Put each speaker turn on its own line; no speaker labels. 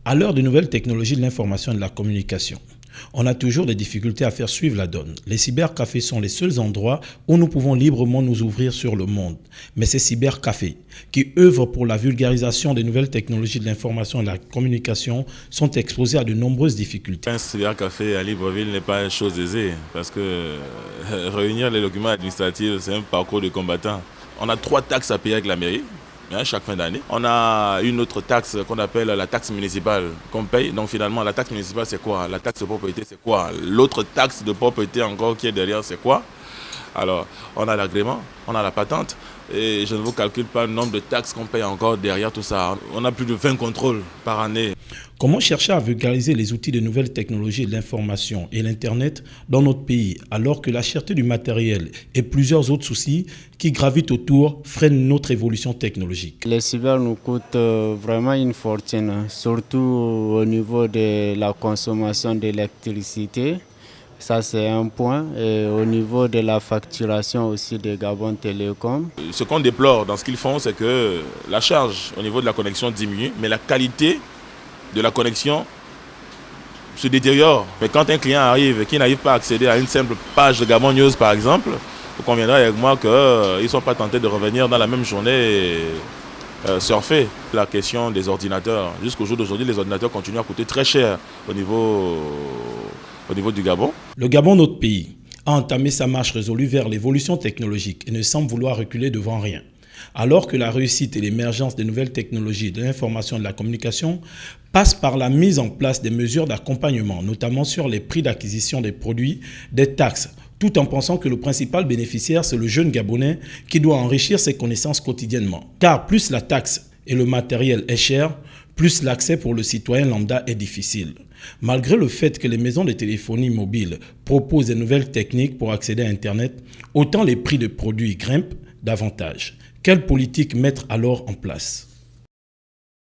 À l'heure de nouvelles technologies de l'information et de la communication, on a toujours des difficultés à faire suivre la donne. Les cybercafés sont les seuls endroits où nous pouvons librement nous ouvrir sur le monde. Mais ces cybercafés, qui œuvrent pour la vulgarisation des nouvelles technologies de l'information et de la communication, sont exposés à de nombreuses difficultés.
Un cybercafé à Libreville n'est pas une chose aisée, parce que réunir les documents administratifs, c'est un parcours de combattant. On a 3 taxes à payer avec la mairie. Chaque fin d'année. On a une autre taxe qu'on appelle la taxe municipale qu'on paye. Donc finalement, la taxe municipale, c'est quoi? La taxe de propriété, c'est quoi? L'autre taxe de propriété encore qui est derrière, c'est quoi? Alors, on a l'agrément, on a la patente. Et je ne vous calcule pas le nombre de taxes qu'on paye encore derrière tout ça. On a plus de 20 contrôles par année.
Comment chercher à vulgariser les outils de nouvelles technologies de l'information et l'Internet dans notre pays, alors que la cherté du matériel et plusieurs autres soucis qui gravitent autour freinent notre évolution technologique?
Les cyber nous coûtent vraiment une fortune, surtout au niveau de la consommation d'électricité. Ça, c'est un point. Et au niveau de la facturation aussi des Gabon Télécom.
Ce qu'on déplore dans ce qu'ils font, c'est que la charge au niveau de la connexion diminue, mais la qualité de la connexion se détériore. Mais quand un client arrive et qui n'arrive pas à accéder à une simple page de Gabon News, par exemple, vous conviendrez avec moi qu'ils ne sont pas tentés de revenir dans la même journée et surfer. La question des ordinateurs. Jusqu'au jour d'aujourd'hui, les ordinateurs continuent à coûter très cher au niveau du Gabon.
Le Gabon, notre pays, a entamé sa marche résolue vers l'évolution technologique et ne semble vouloir reculer devant rien. Alors que la réussite et l'émergence des nouvelles technologies de l'information et de la communication passent par la mise en place des mesures d'accompagnement, notamment sur les prix d'acquisition des produits, des taxes, tout en pensant que le principal bénéficiaire, c'est le jeune Gabonais qui doit enrichir ses connaissances quotidiennement. Car plus la taxe et le matériel est cher, plus l'accès pour le citoyen lambda est difficile. Malgré le fait que les maisons de téléphonie mobile proposent des nouvelles techniques pour accéder à Internet, autant les prix de produits grimpent davantage. Quelle politique mettre alors en place?